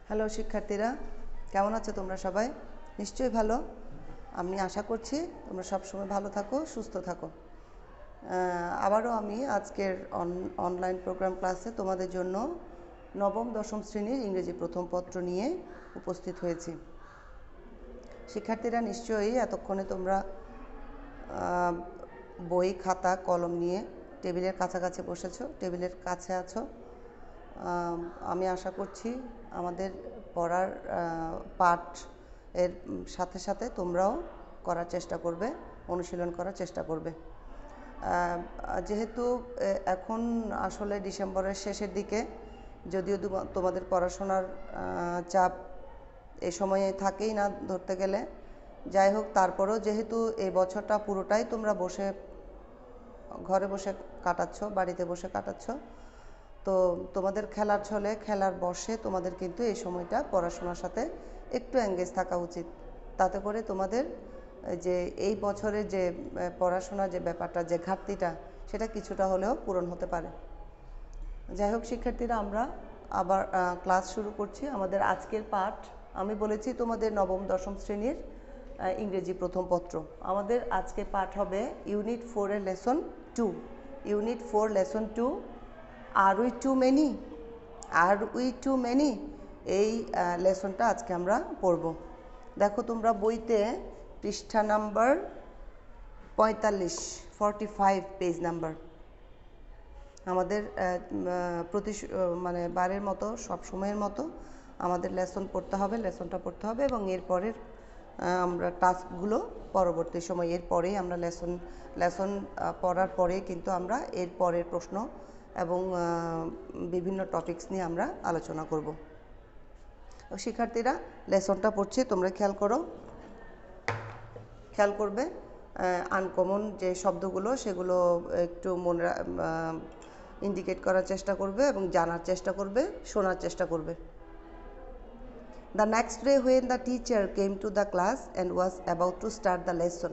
Hello শিক্ষার্থীরা, কেমন আছো তোমরা সবাই? নিশ্চয়ই ভালো। আমি আশা করছি তোমরা সবসময় ভালো থাকো, সুস্থ থাকো। আবারও আমি আজকের অনলাইন প্রোগ্রাম ক্লাসে তোমাদের জন্য নবম দশম শ্রেণীর ইংরেজি প্রথম পত্র নিয়ে উপস্থিত হয়েছি। শিক্ষার্থীরা নিশ্চয়ই এতক্ষণে তোমরা বই, খাতা, কলম নিয়ে টেবিলের কাছাকাছি বসেছো, টেবিলের কাছে আছো। আমি আশা করছি আমাদের পড়ার পাঠ এর সাথে সাথে তোমরাও করার চেষ্টা করবে, অনুশীলন করার চেষ্টা করবে। যেহেতু এখন আসলে ডিসেম্বরের শেষের দিকে, যদিও তোমাদের পড়াশোনার চাপ এ সময়ে থাকেই না ধরতে গেলে, যাই হোক তারপরেও যেহেতু এই বছরটা পুরোটাই তোমরা ঘরে বসে কাটাচ্ছ, বাড়িতে বসে কাটাচ্ছ, তো তোমাদের খেলার ছলে, খেলার বর্ষে তোমাদের কিন্তু এই সময়টা পড়াশোনার সাথে একটু এঙ্গেজ থাকা উচিত। তাতে করে তোমাদের যে এই বছরের যে পড়াশোনার যে ব্যাপারটা, যে ঘাটতিটা, সেটা কিছুটা হলেও পূরণ হতে পারে। যাই হোক শিক্ষার্থীরা, আমরা আবার ক্লাস শুরু করছি। আমাদের আজকের পাঠ, আমি বলেছি তোমাদের নবম দশম শ্রেণীর ইংরেজি প্রথম পত্র। আমাদের আজকে পাঠ হবে ইউনিট 4 এর লেসন 2। ইউনিট 4 লেসন 2, আর উই টু মেনি, এই লেসনটা আজকে আমরা পড়ব। দেখো তোমরা বইতে পৃষ্ঠা নাম্বার 45 পেজ নাম্বার। আমাদের বারের মতো, সব সময়ের মতো আমাদের লেসনটা পড়তে হবে এবং এরপরের আমরা টাস্কগুলো পরবর্তী সময়, এরপরেই আমরা লেসন পড়ার পরে কিন্তু আমরা এর পরের প্রশ্ন এবং বিভিন্ন টপিকস নিয়ে আমরা আলোচনা করব। শিক্ষার্থীরা, লেসনটা পড়ছি, তোমরা খেয়াল করবে। আনকমন যে শব্দগুলো, সেগুলো একটু ইন্ডিকেট করার চেষ্টা করবে এবং জানার চেষ্টা করবে, শোনার চেষ্টা করবে। The next day when the teacher came to the class and was about to start the lesson,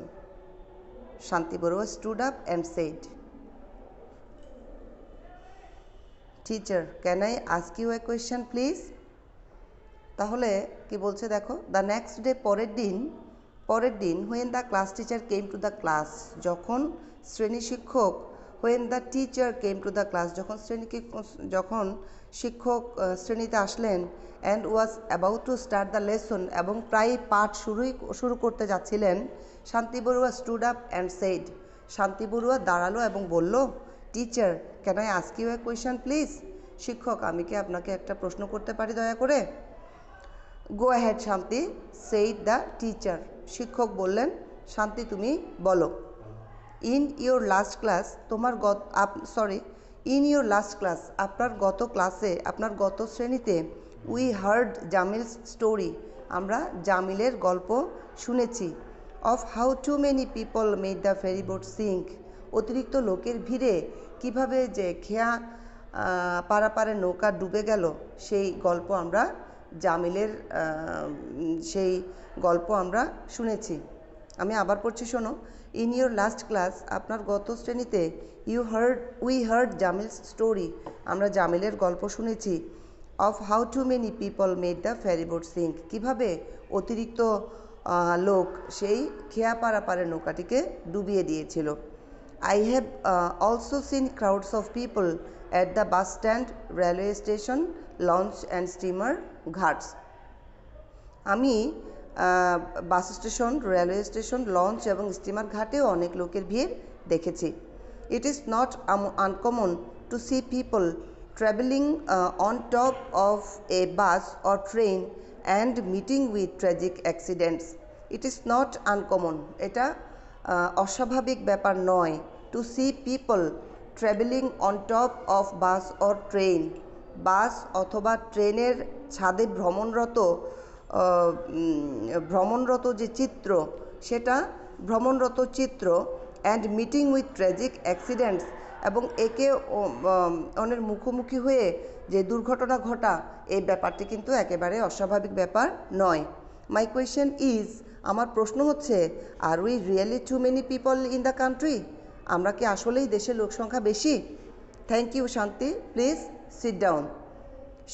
Shanti Barua stood up and said, "Teacher, can I ask you a question please?" তাহলে কি বলছে দেখো, the next day, পরের দিন when the class teacher came to the class, যখন শ্রেণী শিক্ষক, when the teacher came to the class, যখন শিক্ষক শ্রেণীতে আসলেন, and was about to start the lesson, এবং প্রায় পাঠ শুরু করতে যাচ্ছিলেন, শান্তি Barua stood up and said, শান্তি বড়ুয়া দাঁড়ালো এবং বলল, "Teacher, can I ask you a question please?" শিক্ষক, আমি কি আপনাকে একটা প্রশ্ন করতে পারি দয়া করে? "Go ahead Shanti," said the teacher. শিক্ষক বললেন, শান্তি তুমি বলো। In your last class, আপনার গত শ্রেণীতে, we heard Jamil's story, আমরা জামিলের গল্প শুনেছি, of how too many people made the ferry boat sink, অতিরিক্ত লোকের ভিড়ে কিভাবে যে খেয়া পারাপারে নৌকা ডুবে গেল, সেই গল্প আমরা শুনেছি। আমি আবার পড়ছি, শোনো। ইন ইউর লাস্ট ক্লাস, আপনার গত শ্রেণীতে, উই হার্ড জামিলস স্টোরি, আমরা জামিলের গল্প শুনেছি, of how too many people made the ferry boat sink, কীভাবে অতিরিক্ত লোক সেই খেয়া পারাপারে নৌকাটিকে ডুবিয়ে দিয়েছিল। I have also seen crowds of people at the bus stand, railway station, launch and steamer ghats. আমি bus station, railway station, launch এবং steamer ঘাটেও অনেক লোকের ভিড় দেখেছি। It is not uncommon to see people traveling on top of a bus or train and meeting with tragic accidents. It is not uncommon, এটা অস্বাভাবিক ব্যাপার নয়, to see people traveling on top of bus or train, বাস অথবা ট্রেনের ছাদে ভ্রমণরত যে চিত্র, সেটা ভ্রমণরত চিত্র, and meeting with tragic accidents, এবং একে অন্যের মুখোমুখি হয়ে যে দুর্ঘটনা ঘটা, এই ব্যাপারটি কিন্তু একেবারে অস্বাভাবিক ব্যাপার নয়। মাই কোয়েশ্চেন ইজ, আমার প্রশ্ন হচ্ছে, are we really too many people in the country, আমরা কি আসলেই দেশের লোকসংখ্যা বেশি? Thank you Shanti, please sit down.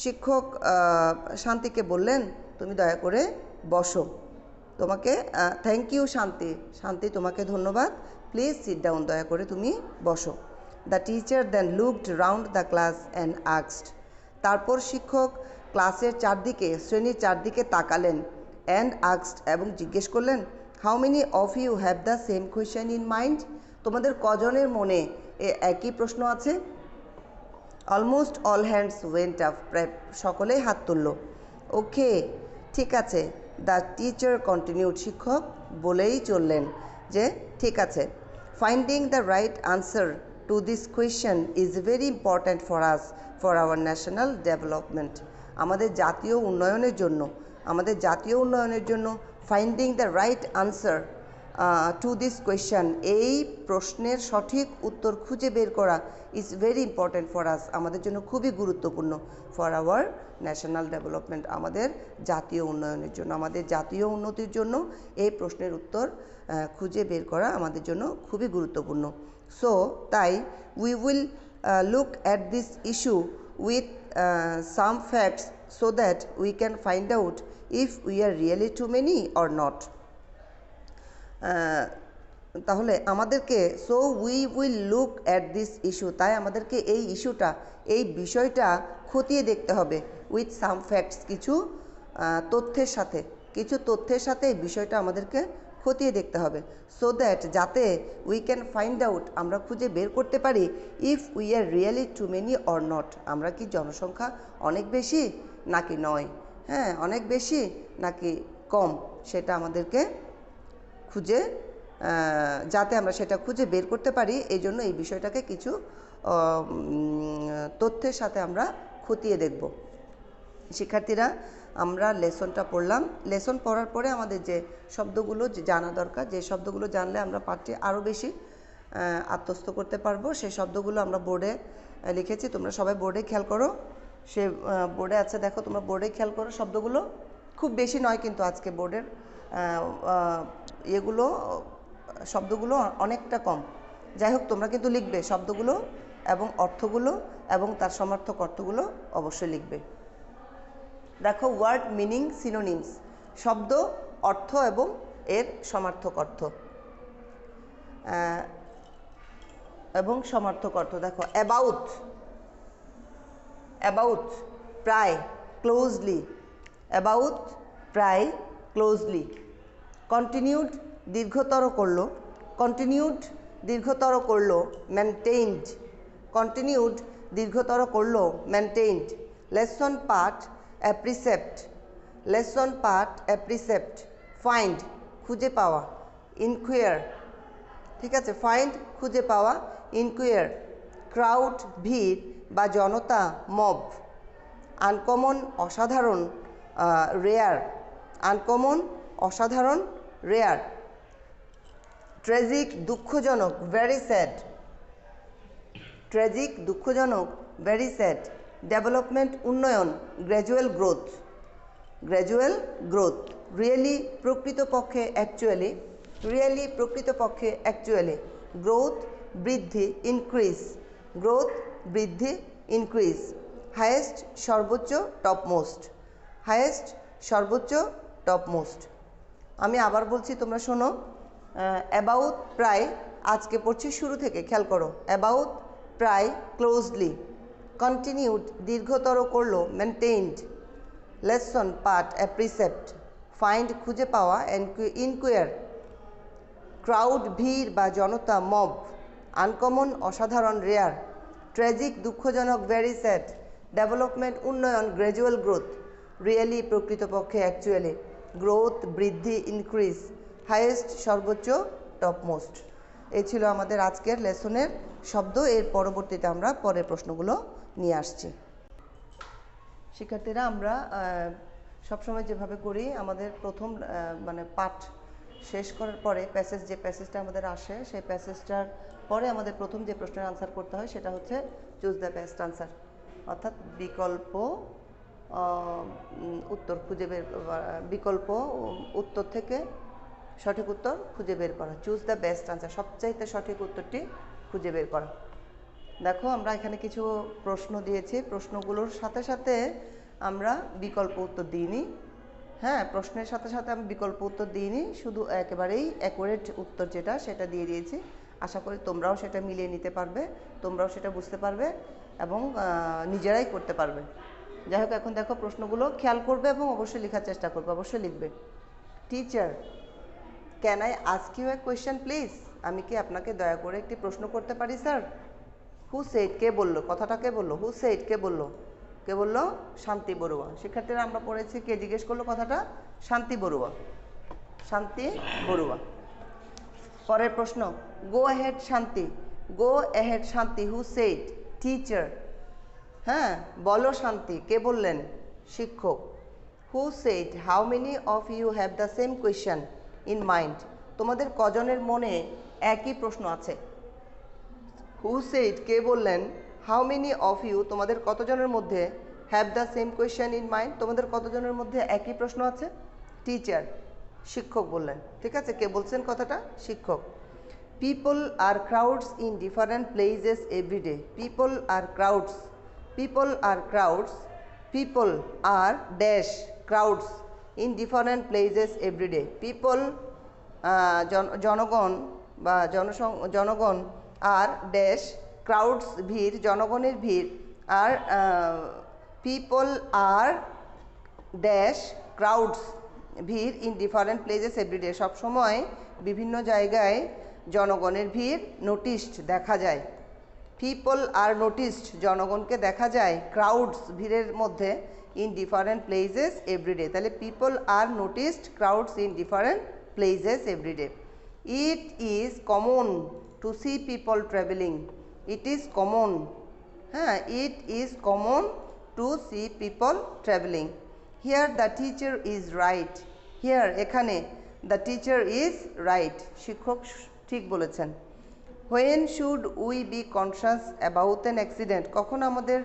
শিক্ষক শান্তিকে বললেন, তুমি দয়া করে বসো। তোমাকে থ্যাংক ইউ শান্তি, শান্তি তোমাকে ধন্যবাদ, প্লিজ সিট ডাউন, দয়া করে তুমি বসো। The teacher then looked round the class and asked, তারপর শিক্ষক ক্লাসের চারদিকে, শ্রেণীর চারদিকে তাকালেন। অ্যান্ড আস্কড, এবং জিজ্ঞেস করলেন, how many of you have the same question in mind, তোমাদের কজনের মনে একই প্রশ্ন আছে? Almost all hands went up, প্রায় সকলেই হাত তুলল। ওকে, ঠিক আছে। দ্য টিচার কন্টিনিউড, শিক্ষক বলেই চললেন যে ঠিক আছে। Finding the right answer to this question is very important for us for our national development, আমাদের জাতীয় উন্নয়নের জন্য, আমাদের জাতীয় উন্নয়নের জন্য finding the right answer to this question, এই প্রশ্নের সঠিক উত্তর খুঁজে বের করা is very important for us, আমাদের জন্য খুবই গুরুত্বপূর্ণ, ফর আওয়ার ন্যাশনাল ডেভেলপমেন্ট, আমাদের জাতীয় উন্নয়নের জন্য, আমাদের জাতীয় উন্নতির জন্য এই প্রশ্নের উত্তর খুঁজে বের করা আমাদের জন্য খুবই গুরুত্বপূর্ণ। সো তাই we will look at this issue with some facts so that we can find out if we are really too many or not. তাহলে আমাদেরকে, so we will look at this issue, তাই আমাদেরকে এই ইস্যুটা, এই বিষয়টা খতিয়ে দেখতে হবে, উইথ সাম ফ্যাক্টস, কিছু তথ্যের সাথে, কিছু তথ্যের সাথে এই বিষয়টা আমাদেরকে খতিয়ে দেখতে হবে। সো দ্যাট, যাতে উই ক্যান ফাইন্ড আউট, আমরা খুঁজে বের করতে পারি, if we are really too many or not, আমরা কি জনসংখ্যা অনেক বেশি নাকি নয়, হ্যাঁ অনেক বেশি নাকি কম, সেটা আমাদেরকে খুঁজে, যাতে আমরা সেটা খুঁজে বের করতে পারি, এই জন্য এই বিষয়টাকে কিছু তথ্যের সাথে আমরা খতিয়ে দেখব। শিক্ষার্থীরা, আমরা লেসনটা পড়লাম। লেসন পড়ার পরে আমাদের যে শব্দগুলো জানা দরকার, যে শব্দগুলো জানলে আমরা পাঠটি আরও বেশি আত্মস্থ করতে পারবো, সেই শব্দগুলো আমরা বোর্ডে লিখেছি, তোমরা সবাই বোর্ডে খেয়াল করো, সে বোর্ডে আছে দেখো, তোমরা বোর্ডে খেয়াল করো, শব্দগুলো খুব বেশি নয় কিন্তু আজকে বোর্ডের এগুলো, শব্দগুলো অনেকটা কম, যাই হোক তোমরা কিন্তু লিখবে শব্দগুলো এবং অর্থগুলো এবং তার সমার্থক অর্থগুলো অবশ্যই লিখবে। দেখো, ওয়ার্ড মিনিং সিনোনিমস, শব্দ অর্থ এবং এর সমার্থক অর্থ, এবং সমার্থক অর্থ দেখো, অ্যাবাউট, অ্যাবাউট প্রায়, ক্লোজলি, অ্যাবাউট প্রায়, ক্লোজলি। কন্টিনিউড দীর্ঘতর করলো, কন্টিনিউড দীর্ঘতর করলো, মেনটেইনড, কন্টিনিউড দীর্ঘতর করলো, মেনটেইনড। লেসন পার্ট এ প্রিসেপ্ট, লেসন পার্ট এ প্রিসেপ্ট। ফাইন্ড খুঁজে পাওয়া, ইনকুয়ার, ঠিক আছে, ফাইন্ড খুঁজে পাওয়া, ইনকুয়ার। ক্রাউড ভিড় বা জনতা, মব। আনকমন অসাধারণ, রেয়ার, আনকমন অসাধারণ, রেয়ার। ট্র্যাজিক দুঃখজনক, ভেরি স্যাড, ট্র্যাজিক দুঃখজনক, ভেরি স্যাড। ডেভেলপমেন্ট উন্নয়ন, gradual growth, gradual growth. Really প্রকৃতপক্ষে, অ্যাকচুয়ালি, রিয়েলি প্রকৃতপক্ষে, অ্যাকচুয়ালি। গ্রোথ বৃদ্ধি, ইনক্রিজ, গ্রোথ বৃদ্ধি, ইনক্রিজ। হায়েস্ট সর্বোচ্চ, টপমোস্ট, হায়েস্ট সর্বোচ্চ, টপমোস্ট। আমি আবার বলছি, তোমরা শোনো। অ্যাবাউট প্রায়, আজকে পড়ছি শুরু থেকে, খেয়াল করো। অ্যাবাউট প্রায়, ক্লোজলি। কন্টিনিউড দীর্ঘতর করলো, মেনটেইনড। লেসন পার্ট এ প্রিসেপ্ট। ফাইন্ড খুঁজে পাওয়া, ইনকুয়ার। ক্রাউড ভিড় বা জনতা, মব। আনকমন অসাধারণ, রেয়ার। ট্র্যাজিক দুঃখজনক, ভেরি স্যাড। ডেভেলপমেন্ট উন্নয়ন, গ্র্যাজুয়াল গ্রোথ। রিয়েলি প্রকৃতপক্ষে, অ্যাকচুয়ালি। গ্রোথ বৃদ্ধি, ইনক্রিজ। হাইয়েস্ট সর্বোচ্চ, টপমোস্ট। এই ছিল আমাদের আজকের লেসনের শব্দ। এর পরবর্তীতে আমরা পরের প্রশ্নগুলো নিয়ে আসছি। শিক্ষার্থীরা, আমরা সবসময় যেভাবে করি, আমাদের প্রথম মানে পাঠ শেষ করার পরে প্যাসেজ, যে প্যাসেজটা আমাদের আসে, সেই প্যাসেজটার পরে আমাদের প্রথম যে প্রশ্নের আনসার করতে হয় সেটা হচ্ছে চুজ দ্য বেস্ট আনসার, অর্থাৎ বিকল্প উত্তর খুঁজে বের, বিকল্প উত্তর থেকে সঠিক উত্তর খুঁজে বের করা। চুজ দ্য বেস্ট আনসার, সবচাইতে সঠিক উত্তরটি খুঁজে বের করা। দেখো আমরা এখানে কিছু প্রশ্ন দিয়েছি, প্রশ্নগুলোর সাথে সাথে আমরা বিকল্প উত্তর দিইনি। হ্যাঁ, প্রশ্নের সাথে সাথে আমি বিকল্প উত্তর দিইনি, শুধু একেবারেই অ্যাকুরেট উত্তর যেটা সেটা দিয়ে দিয়েছি। আশা করি তোমরাও সেটা মিলিয়ে নিতে পারবে, তোমরাও সেটা বুঝতে পারবে এবং নিজেরাই করতে পারবে। যাই হোক, এখন দেখো প্রশ্নগুলো খেয়াল করবে এবং অবশ্যই লেখার চেষ্টা করবে, অবশ্যই লিখবে। Teacher, can I ask you a question please? আমি কি আপনাকে দয়া করে একটি প্রশ্ন করতে পারি স্যার? হু সেড, কে বললো কথাটা, কে বললো? হু সেড, কে বললো? কে বললো? শান্তি বড়ুয়া। শিক্ষার্থীরা আমরা পড়েছি, কে জিজ্ঞেস করলো কথাটা? শান্তি বড়ুয়া। শান্তি বড়ুয়া। পরের প্রশ্ন, গো অ্যাহেড শান্তি, গো অ্যাহেড শান্তি, হু সেড? টিচার। হ্যাঁ, বলো শান্তি, কে বললেন? শিক্ষক। Who said how many of you have the same question in mind? তোমাদের কজনের মনে একই প্রশ্ন আছে? হু সেড, কে বললেন? হাউ মেনি অফ ইউ, তোমাদের কতজনের মধ্যে? Have the same question in mind, তোমাদের কতজনের মধ্যে একই প্রশ্ন আছে? টিচার, শিক্ষক বললেন। ঠিক আছে, কে বলছেন কথাটা? শিক্ষক। People are crowds in different places everyday, people are crowds, people are crowds, people are dash crowds in different places everyday, people জনগণ বা জনগণ আর ড্যাশ ক্রাউডস ভিড়, জনগণের ভিড়, আর পিপল আর ড্যাশ ক্রাউডস ভিড় ইন ডিফারেন্ট প্লেসেস এভরিডে, সবসময় বিভিন্ন জায়গায় জনগণের ভিড় নোটিসড, দেখা যায়। পিপল আর নোটিসড, জনগণকে দেখা যায় ক্রাউডস ভিড়ের মধ্যে ইন ডিফারেন্ট প্লেসেস এভরিডে। তাহলে people are noticed crowds in different places everyday. It is common to see people travelling, it is common, হ্যাঁ, it is common to see people travelling. Here the teacher is right, here এখানে, the teacher is right, শিক্ষক ঠিক বলেছেন। When should we be conscious about an accident, কখন আমাদের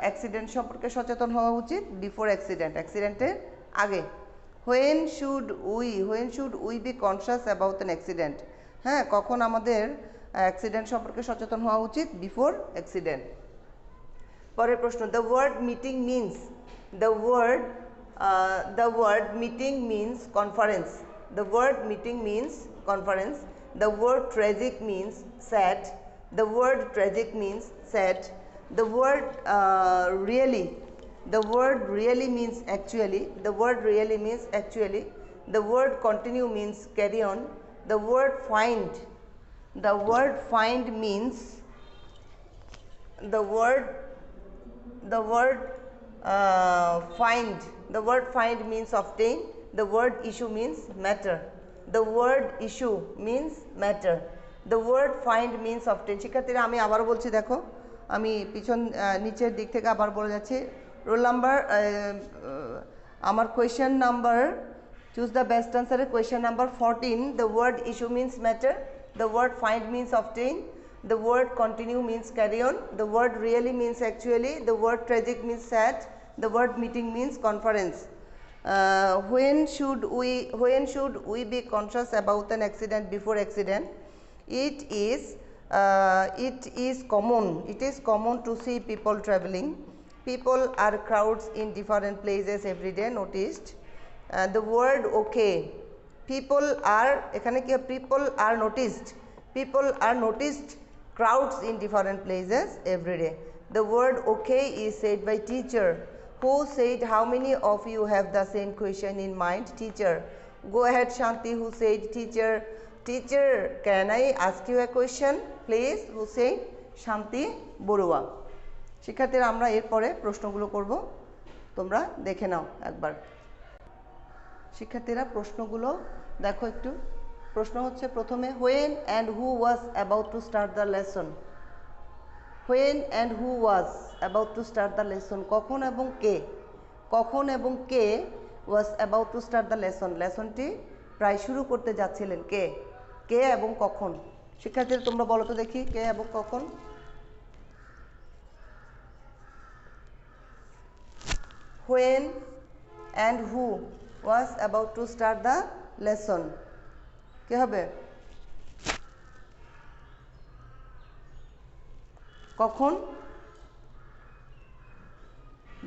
accident সম্পর্কে সচেতন হওয়া উচিত? বিফোর অ্যাক্সিডেন্ট, অ্যাক্সিডেন্টের আগে। When should we be conscious about an accident, হ্যাঁ, কখন আমাদের অ্যাক্সিডেন্ট সম্পর্কে সচেতন হওয়া উচিত? Before accident. পরের প্রশ্ন, the word meeting means, the word meeting means conference, the word meeting means conference, the word tragic means sad, the word tragic means sad, the word really means actually, the word really means actually, the word continue means carry on, the word find means, the word find means obtain, the word issue means matter, the word issue means matter, the word find means obtain। শিক্ষার্থীরা আমি আবার বলছি, দেখো আমি নিচের দিক থেকে আবার বলে যাচ্ছি। রোল নাম্বার, আমার question number, choose the best আনসারের question number 14, the word issue means matter, the word find means obtain, the word continue means carry on, the word really means actually, the word tragic means sad, the word meeting means conference. When should we be conscious about an accident before accident? It is common to see people traveling, people are crowds in different places every day noticed. The word okay, people are এখানে কি, people are noticed crowds in different places every day. The word okay is said by teacher. Who said how many of you have the same question in mind? Teacher. Go ahead Shanti. Who said? Teacher. Teacher, can I ask you a question please? Who said? Shanti Borua. শিক্ষার্থীরা আমরা এরপরে প্রশ্নগুলো করব, তোমরা দেখে নাও একবার। শিক্ষার্থীরা প্রশ্নগুলো দেখো একটু। প্রশ্ন হচ্ছে প্রথমে, when and who was about to start the lesson? when and who was about to start the lesson, কখন এবং কে was about to start the lesson, লেসনটি প্রায় শুরু করতে যাচ্ছিলেন, কে এবং কখন? শিক্ষার্থীরা তোমরা বলো তো দেখি, কে এবং কখন? when and who was about to start the lesson, কে হবে? কখন?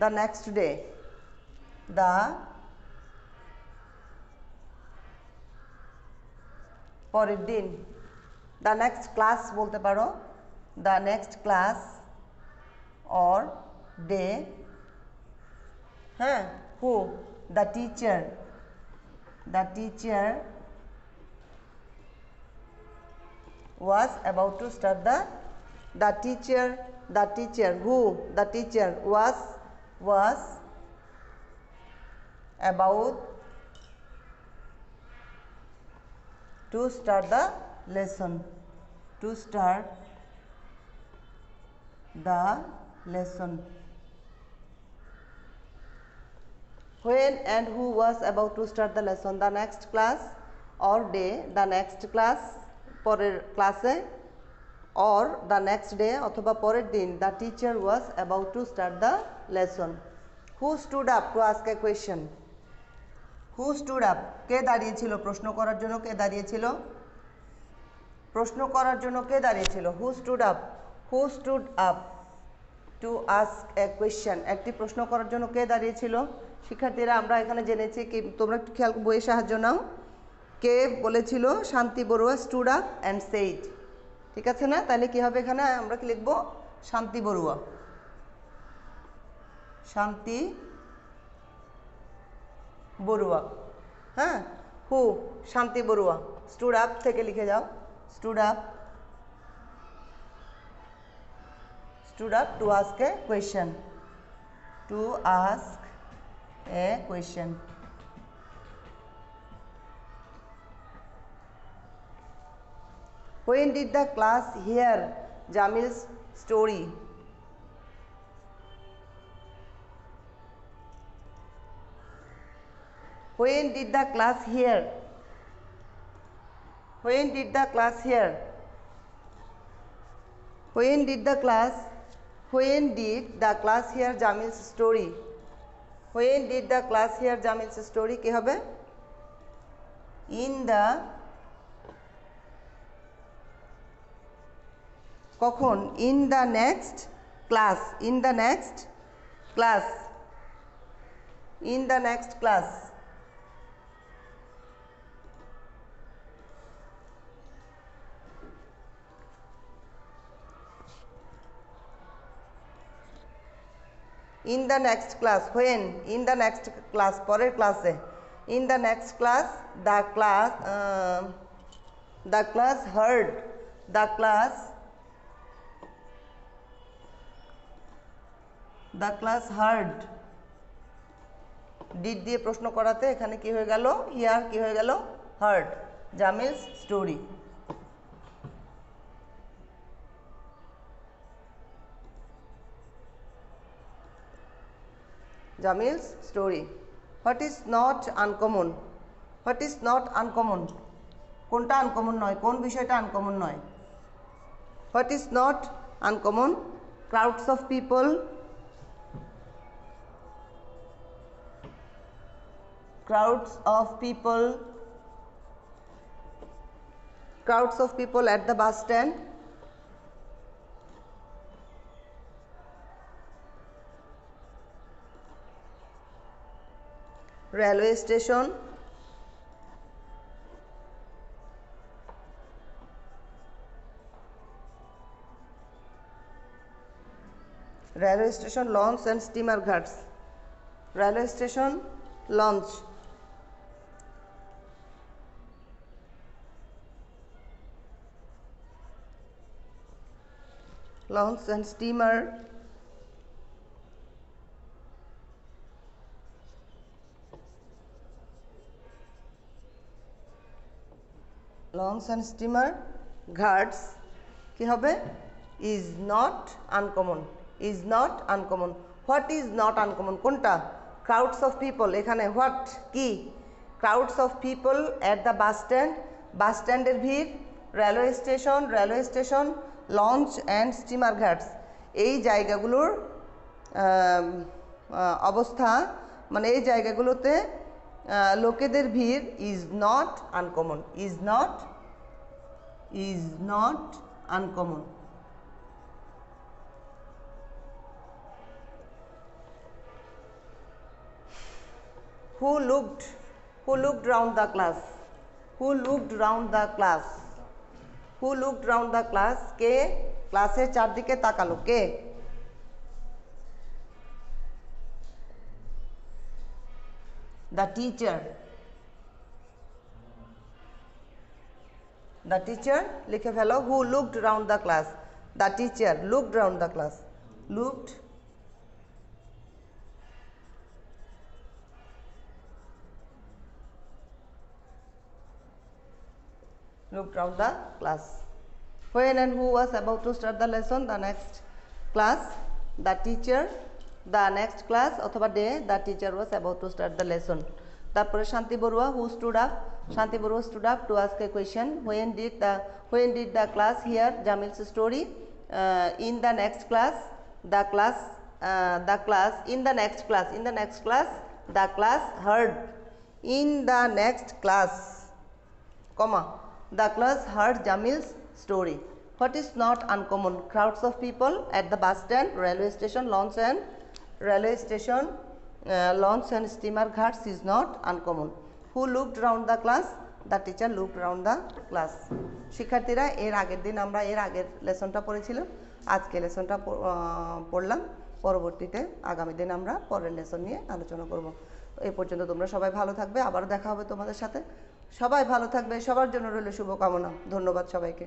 দ্য নেক্সট ডে, দ্য পরের দিন। দ্য নেক্সট ক্লাস বলতে পারো, the next class or day. হ্যাঁ, who? The teacher, the teacher was about to start the teacher who, the teacher was about to start the lesson, to start the lesson. When and who was about to start the lesson? The next class or day, the next class পরের ক্লাসে, or the next day অথবা পরের দিন, the teacher was about to start the lesson. Who stood up to ask a question? Who stood up? কে দাঁড়িয়েছিল প্রশ্ন করার জন্য? কে দাঁড়িয়েছিল প্রশ্ন করার জন্য? কে দাঁড়িয়েছিল? Who stood up? Who stood up to ask a question? একটি প্রশ্ন করার জন্য কে দাঁড়িয়েছিল? শিক্ষার্থীরা, আমরা এখানে জেনেছি কি, তোমরা একটু খেয়াল বইয়ের সাহায্য নাও। কে বলেছিল? শান্তি Barua stood up and said. ঠিক আছে না? তাহলে কি হবে এখানে? আমরা কি লিখব? শান্তি বড়ুয়া, শান্তি বড়ুয়া। হ্যাঁ, হু? শান্তি বড়ুয়া। স্টুড আপ থেকে লিখে যাও, stood up to ask a question, to ask a question. When did the class hear Jamil's story? When did the class hear? When did the class hear? When did the class hear Jamil's story? When did the class hear Jamil's story? কি হবে? In the, কখন? In the next class, in the next class, in the next class. In the next class, when? In the next class, পরের ক্লাসে। In the next class, the class heard, the class heard. Did দিয়ে প্রশ্ন করাতে এখানে কি হয়ে গেল? Here কি হয়ে গেল? Hard. Jamil's story. Jamil's story. What is not uncommon? What is not uncommon? কোনটা আনকমন নয়? কোন বিষয়টা আনকমন নয়? What is not uncommon? Crowds of people, at the bus stand, railway station, launch and steamer ghats. Railway station, launch, and steamer, launch and steamer ghats কি হবে? Is not uncommon, is not uncommon. What is not uncommon? কোনটা? Crowds of people. এখানে what কি? Crowds of people at the bus stand, bus স্ট্যান্ডের ভিড়, railway station, launch and steamer ghats. এই জায়গাগুলোর অবস্থা, মানে এই জায়গাগুলোতে লোকেদের ভিড় is not uncommon, is not uncommon. who looked round the class, who looked round the class, who looked round the class, কে ক্লাসের চারদিকে তাকালো, কে? the teacher, the teacher লিখে ফেলো, who looked round the class, the teacher looked round the class, looked round the class. When and who was about to start the lesson? The next class, the teacher, the next class অথবা day, the teacher was about to start the lesson. তারপরে শান্তি Barua, who stood up, শান্তি Barua stood up to ask a question. When did the class hear Jamil's story? In the next class, the class in the next class the class heard, in the next class, comma, the class heard Jamil's story. What is not uncommon? Crowds of people at the bus stand, railway station, lawns and steamer ghats is not uncommon. Who looked round the class? The teacher looked round the class. শিক্ষার্থীরা, এর আগের লেসনটা পড়েছিলাম, আজকে লেসনটা পড়লাম, পরবর্তীতে আগামী দিন আমরা পরের লেসন নিয়ে আলোচনা করব। এই পর্যন্ত তোমরা সবাই ভালো থাকবে, আবার দেখা হবে তোমাদের সাথে। সবাই ভালো থাকবে, সবার জন্য রইল শুভকামনা। ধন্যবাদ সবাইকে।